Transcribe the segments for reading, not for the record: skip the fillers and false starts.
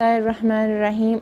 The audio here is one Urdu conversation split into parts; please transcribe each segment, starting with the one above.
Bismillahirrahmanirrahim।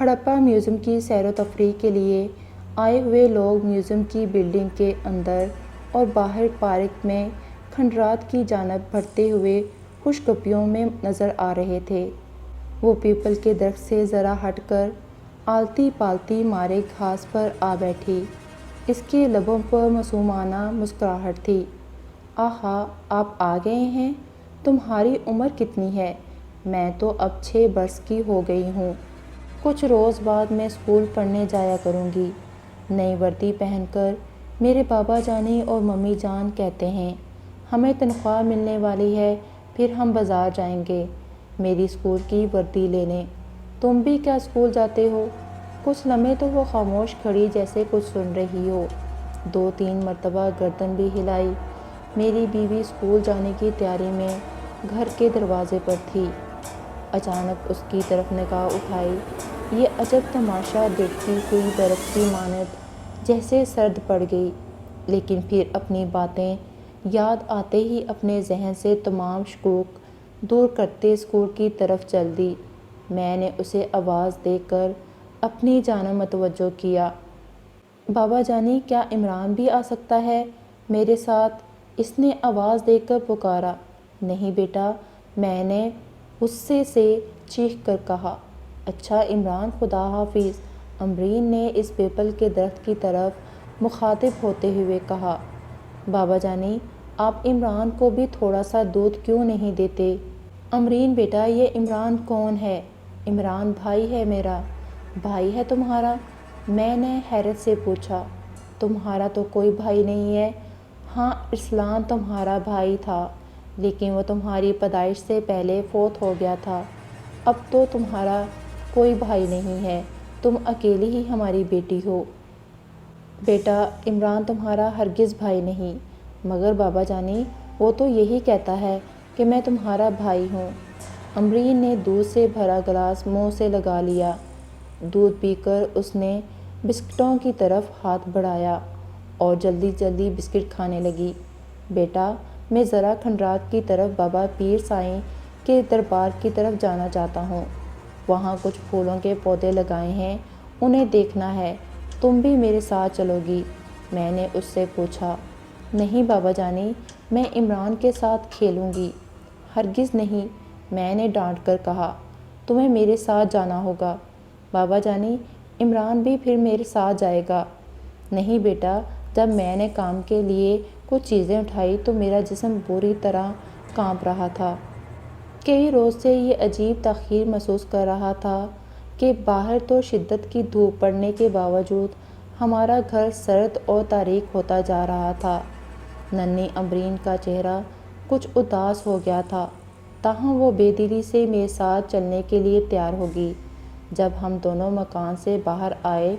ہڑپا میوزیم کی سیر و تفریح کے لیے آئے ہوئے لوگ میوزیم کی بلڈنگ کے اندر اور باہر پارک میں کھنڈرات کی جانب بڑھتے ہوئے خوش گپیوں میں نظر آ رہے تھے۔ وہ پیپل کے درخت سے ذرا ہٹ کر آلتی پالتی مارے گھاس پر آ بیٹھی۔ اس کے لبوں پر معصومانہ مسکراہٹ تھی۔ آہا، آپ آ گئے ہیں؟ تمہاری عمر کتنی ہے؟ میں تو اب 6 برس کی ہو گئی ہوں۔ کچھ روز بعد میں اسکول پڑھنے جایا کروں گی۔ نئی وردی پہن کر میرے بابا جانی اور ممی جان کہتے ہیں ہمیں تنخواہ ملنے والی ہے، پھر ہم بازار جائیں گے میری اسکول کی وردی لینے۔ تم بھی کیا اسکول جاتے ہو؟ کچھ لمحے تو وہ خاموش کھڑی جیسے کچھ سن رہی ہو، 2-3 مرتبہ گردن بھی ہلائی۔ میری بیوی اسکول جانے کی تیاری میں گھر کے دروازے پر تھی۔ اچانک اس کی طرف نگاہ اٹھائی۔ یہ عجب تماشا دیکھتی ہوئی درخت کی مانند جیسے سرد پڑ گئی، لیکن پھر اپنی باتیں یاد آتے ہی اپنے ذہن سے تمام شکوک دور کرتے اسکول کی طرف چل دی۔ میں نے اسے آواز دے کر اپنی جانب متوجہ کیا۔ بابا جانی، کیا عمران بھی آ سکتا ہے میرے ساتھ؟ اس نے آواز دے کر پکارا۔ نہیں بیٹا، میں نے غصے سے چیخ کر کہا۔ اچھا عمران، خدا حافظ، امرین نے اس پیپل کے درخت کی طرف مخاطب ہوتے ہوئے کہا۔ بابا جانی، آپ عمران کو بھی تھوڑا سا دودھ کیوں نہیں دیتے؟ امرین بیٹا، یہ عمران کون ہے؟ عمران بھائی ہے میرا۔ بھائی ہے تمہارا؟ میں نے حیرت سے پوچھا۔ تمہارا تو کوئی بھائی نہیں ہے۔ ہاں، ارسلان تمہارا بھائی تھا، لیکن وہ تمہاری پیدائش سے پہلے فوت ہو گیا تھا۔ اب تو تمہارا کوئی بھائی نہیں ہے، تم اکیلی ہی ہماری بیٹی ہو۔ بیٹا، عمران تمہارا ہرگز بھائی نہیں۔ مگر بابا جانی، وہ تو یہی کہتا ہے کہ میں تمہارا بھائی ہوں۔ امرین نے دودھ سے بھرا گلاس منہ سے لگا لیا۔ دودھ پی کر اس نے بسکٹوں کی طرف ہاتھ بڑھایا اور جلدی جلدی بسکٹ کھانے لگی۔ بیٹا، میں ذرا کھنڈرات کی طرف بابا پیر سائیں کے دربار کی طرف جانا چاہتا ہوں۔ وہاں کچھ پھولوں کے پودے لگائے ہیں، انہیں دیکھنا ہے۔ تم بھی میرے ساتھ چلو گی؟ میں نے اس سے پوچھا۔ نہیں بابا جانی، میں عمران کے ساتھ کھیلوں گی۔ ہرگز نہیں، میں نے ڈانٹ کر کہا۔ تمہیں میرے ساتھ جانا ہوگا۔ بابا جانی، عمران بھی پھر میرے ساتھ جائے گا۔ نہیں بیٹا، جب میں نے کام کے لیے کچھ چیزیں اٹھائی تو میرا جسم بری طرح کانپ رہا تھا۔ کئی روز سے یہ عجیب تاخیر محسوس کر رہا تھا کہ باہر تو شدت کی دھوپ پڑنے کے باوجود ہمارا گھر سرد اور تاریک ہوتا جا رہا تھا۔ ننھی امرین کا چہرہ کچھ اداس ہو گیا تھا، تاہم وہ بے دلی سے میرے ساتھ چلنے کے لیے تیار ہوگی۔ جب ہم دونوں مکان سے باہر آئے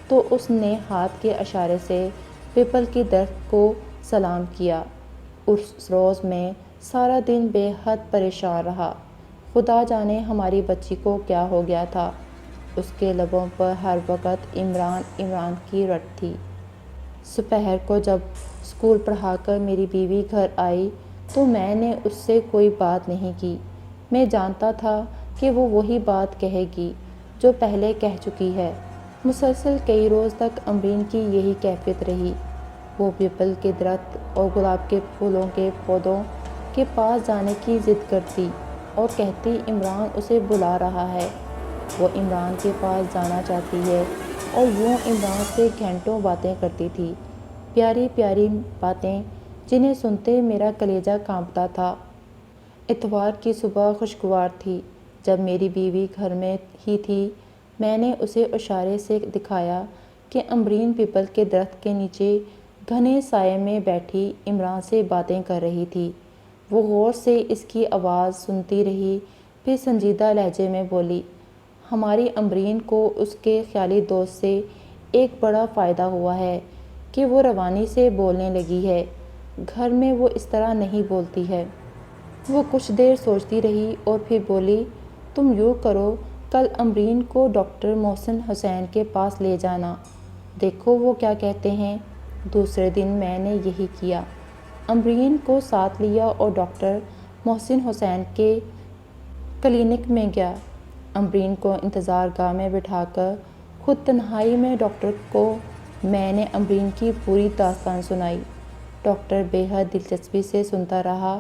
تو اس نے ہاتھ کے اشارے سے پیپل کے درخت کو سلام کیا۔ اس روز میں سارا دن بے حد پریشان رہا۔ خدا جانے ہماری بچی کو کیا ہو گیا تھا۔ اس کے لبوں پر ہر وقت عمران عمران کی رٹ تھی۔ دوپہر کو جب اسکول پڑھا کر میری بیوی گھر آئی تو میں نے اس سے کوئی بات نہیں کی۔ میں جانتا تھا کہ وہ وہی بات کہے گی جو پہلے کہہ چکی ہے۔ مسلسل کئی روز تک امرین کی یہی کیفیت رہی۔ وہ پیپل کے درخت اور گلاب کے پھولوں کے پودوں کے پاس جانے کی ضد کرتی اور کہتی عمران اسے بلا رہا ہے۔ وہ عمران کے پاس جانا چاہتی ہے اور یوں عمران سے گھنٹوں باتیں کرتی تھی، پیاری پیاری باتیں جنہیں سنتے میرا کلیجہ کانپتا تھا۔ اتوار کی صبح خوشگوار تھی۔ جب میری بیوی گھر میں ہی تھی، میں نے اسے اشارے سے دکھایا کہ امرین پیپل کے درخت کے نیچے گھنے سائے میں بیٹھی عمران سے باتیں کر رہی تھی۔ وہ غور سے اس کی آواز سنتی رہی، پھر سنجیدہ لہجے میں بولی، ہماری امرین کو اس کے خیالی دوست سے ایک بڑا فائدہ ہوا ہے کہ وہ روانی سے بولنے لگی ہے۔ گھر میں وہ اس طرح نہیں بولتی ہے۔ وہ کچھ دیر سوچتی رہی اور پھر بولی، تم یوں کرو، کل امرین کو ڈاکٹر محسن حسین کے پاس لے جانا، دیکھو وہ کیا کہتے ہیں۔ دوسرے دن میں نے یہی کیا۔ امرین کو ساتھ لیا اور ڈاکٹر محسن حسین کے کلینک میں گیا۔ امرین کو انتظار گاہ میں بٹھا کر خود تنہائی میں ڈاکٹر کو میں نے امرین کی پوری داستان سنائی۔ ڈاکٹر بے حد دلچسپی سے سنتا رہا،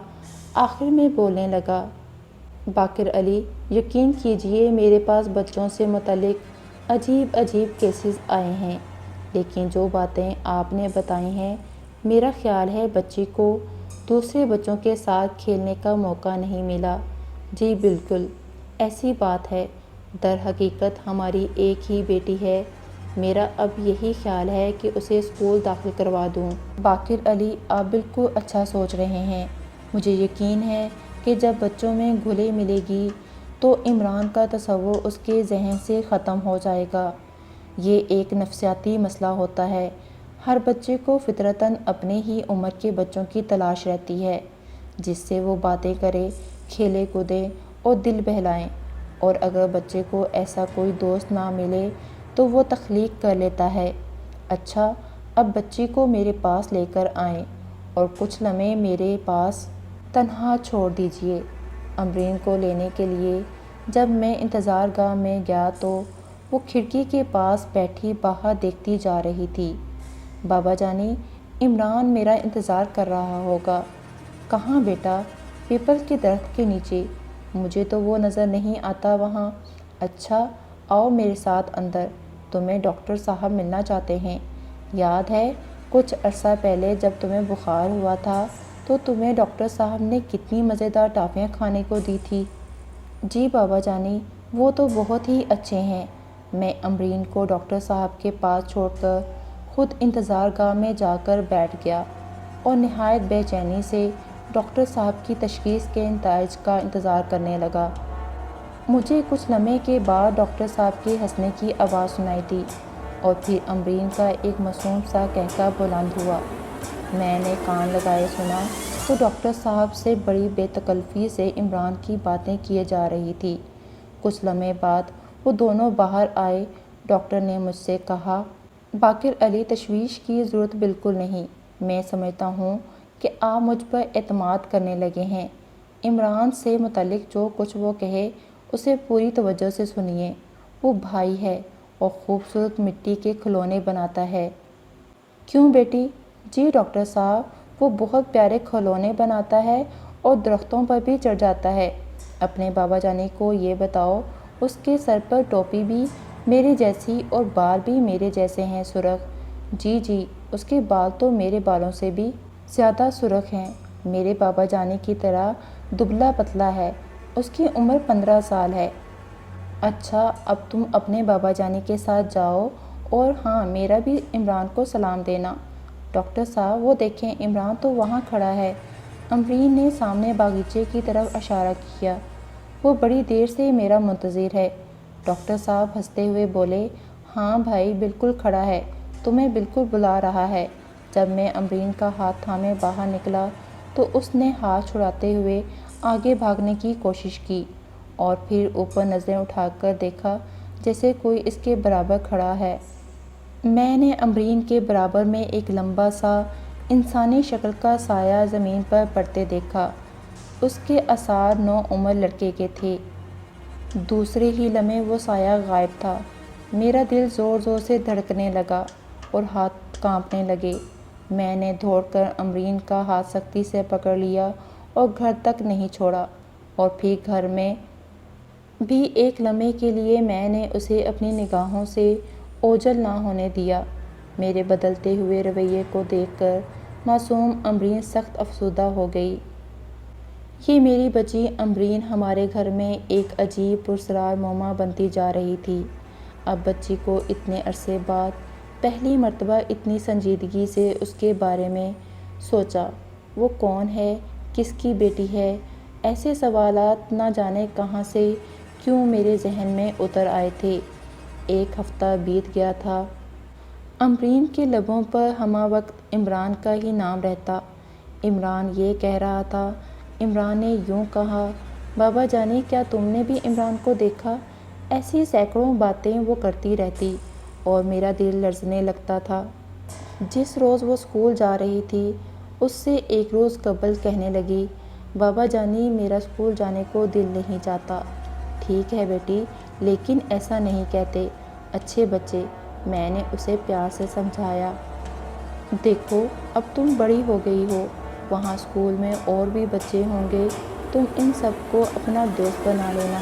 آخر میں بولنے لگا، باقر علی، یقین کیجئے میرے پاس بچوں سے متعلق عجیب عجیب کیسز آئے ہیں، لیکن جو باتیں آپ نے بتائی ہیں میرا خیال ہے بچی کو دوسرے بچوں کے ساتھ کھیلنے کا موقع نہیں ملا۔ جی بالکل ایسی بات ہے، در حقیقت ہماری ایک ہی بیٹی ہے، میرا اب یہی خیال ہے کہ اسے اسکول داخل کروا دوں۔ باقر علی، آپ بالکل اچھا سوچ رہے ہیں، مجھے یقین ہے کہ جب بچوں میں گھلے ملے گی تو عمران کا تصور اس کے ذہن سے ختم ہو جائے گا۔ یہ ایک نفسیاتی مسئلہ ہوتا ہے، ہر بچے کو فطرتاً اپنے ہی عمر کے بچوں کی تلاش رہتی ہے جس سے وہ باتیں کرے، کھیلے کودے اور دل بہلائیں، اور اگر بچے کو ایسا کوئی دوست نہ ملے تو وہ تخلیق کر لیتا ہے۔ اچھا، اب بچی کو میرے پاس لے کر آئیں اور کچھ لمحے میرے پاس تنہا چھوڑ دیجیے۔ امرین کو لینے کے لیے جب میں انتظار گاہ میں گیا تو وہ کھڑکی کے پاس بیٹھی باہر دیکھتی جا رہی تھی۔ بابا جانی، عمران میرا انتظار کر رہا ہوگا۔ کہاں بیٹا؟ پیپل کے درخت کے نیچے، مجھے تو وہ نظر نہیں آتا وہاں۔ اچھا، آؤ میرے ساتھ اندر، تمہیں ڈاکٹر صاحب ملنا چاہتے ہیں۔ یاد ہے کچھ عرصہ پہلے جب تمہیں بخار ہوا تھا تو تمہیں ڈاکٹر صاحب نے کتنی مزیدار ٹافیاں کھانے کو دی تھی؟ جی بابا جانی، وہ تو بہت ہی اچھے ہیں۔ میں امرین کو ڈاکٹر صاحب کے پاس چھوڑ کر خود انتظار گاہ میں جا کر بیٹھ گیا اور نہایت بے چینی سے ڈاکٹر صاحب کی تشخیص کے نتائج کا انتظار کرنے لگا۔ مجھے کچھ لمحے کے بعد ڈاکٹر صاحب کے ہنسنے کی آواز سنائی دی اور پھر امرین کا ایک معصوم سا قہقہ بلند ہوا۔ میں نے کان لگائے سنا تو ڈاکٹر صاحب سے بڑی بے تکلفی سے عمران کی باتیں کیے جا رہی تھی۔ کچھ لمحے بعد وہ دونوں باہر آئے۔ ڈاکٹر نے مجھ سے کہا، باقر علی، تشویش کی ضرورت بالکل نہیں، میں سمجھتا ہوں کہ آپ مجھ پر اعتماد کرنے لگے ہیں۔ عمران سے متعلق جو کچھ وہ کہے اسے پوری توجہ سے سنیے، وہ بھائی ہے اور خوبصورت مٹی کے کھلونے بناتا ہے۔ کیوں بیٹی؟ جی ڈاکٹر صاحب، وہ بہت پیارے کھلونے بناتا ہے اور درختوں پر بھی چڑھ جاتا ہے۔ اپنے بابا جانی کو یہ بتاؤ، اس کے سر پر ٹوپی بھی میرے جیسی اور بال بھی میرے جیسے ہیں سرخ؟ جی جی، اس کے بال تو میرے بالوں سے بھی زیادہ سرخ ہیں، میرے بابا جانی کی طرح دبلا پتلا ہے، اس کی عمر 15 سال ہے۔ اچھا، اب تم اپنے بابا جانی کے ساتھ جاؤ، اور ہاں میرا بھی عمران کو سلام دینا۔ ڈاکٹر صاحب وہ دیکھیں، عمران تو وہاں کھڑا ہے۔ امرین نے سامنے باغیچے کی طرف اشارہ کیا۔ وہ بڑی دیر سے میرا منتظر ہے۔ ڈاکٹر صاحب ہنستے ہوئے بولے، ہاں بھائی بالکل کھڑا ہے، تمہیں بالکل بلا رہا ہے۔ جب میں امرین کا ہاتھ تھامے باہر نکلا تو اس نے ہاتھ چھڑاتے ہوئے آگے بھاگنے کی کوشش کی اور پھر اوپر نظریں اٹھا کر دیکھا جیسے کوئی اس کے برابر کھڑا ہے۔ میں نے امرین کے برابر میں ایک لمبا سا انسانی شکل کا سایہ زمین پر پڑتے دیکھا۔ اس کے آثار نوعمر لڑکے کے تھے۔ دوسرے ہی لمحے وہ سایہ غائب تھا۔ میرا دل زور زور سے دھڑکنے لگا اور ہاتھ کانپنے لگے۔ میں نے دوڑ کر امرین کا ہاتھ سختی سے پکڑ لیا اور گھر تک نہیں چھوڑا، اور پھر گھر میں بھی ایک لمحے کے لیے میں نے اسے اپنی نگاہوں سے اوجھل نہ ہونے دیا۔ میرے بدلتے ہوئے رویے کو دیکھ کر معصوم امرین سخت افسردہ ہو گئی۔ یہ میری بچی امرین ہمارے گھر میں ایک عجیب پراسرار معمہ بنتی جا رہی تھی۔ اب بچی کو اتنے عرصے بعد پہلی مرتبہ اتنی سنجیدگی سے اس کے بارے میں سوچا۔ وہ کون ہے؟ کس کی بیٹی ہے؟ ایسے سوالات نہ جانے کہاں سے کیوں میرے ذہن میں اتر آئے تھے۔ ایک ہفتہ بیت گیا تھا۔ امرین کے لبوں پر ہمہ وقت عمران کا ہی نام رہتا۔ عمران یہ کہہ رہا تھا، عمران نے یوں کہا۔ بابا جانی، کیا تم نے بھی عمران کو دیکھا؟ ایسی سینکڑوں باتیں وہ کرتی رہتی اور میرا دل لرزنے لگتا تھا۔ جس روز وہ اسکول جا رہی تھی اس سے ایک روز قبل کہنے لگی، بابا جانی میرا اسکول جانے کو دل نہیں چاہتا۔ ٹھیک ہے بیٹی، لیکن ایسا نہیں کہتے اچھے بچے، میں نے اسے پیار سے سمجھایا۔ دیکھو اب تم بڑی ہو گئی ہو، وہاں اسکول میں اور بھی بچے ہوں گے، تم ان سب کو اپنا دوست بنا لینا،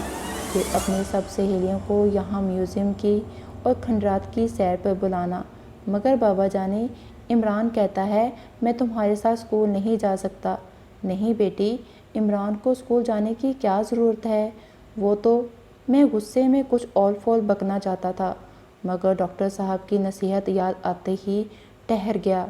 پھر اپنی سب سہیلیوں کو یہاں میوزیم کی اور کھنڈرات کی سیر پر بلانا۔ مگر بابا جانے، عمران کہتا ہے میں تمہارے ساتھ اسکول نہیں جا سکتا۔ نہیں بیٹی، عمران کو اسکول جانے کی کیا ضرورت ہے، وہ تو… میں غصے میں کچھ اول فول بکنا چاہتا تھا، مگر ڈاکٹر صاحب کی نصیحت یاد آتے ہی ٹھہر گیا۔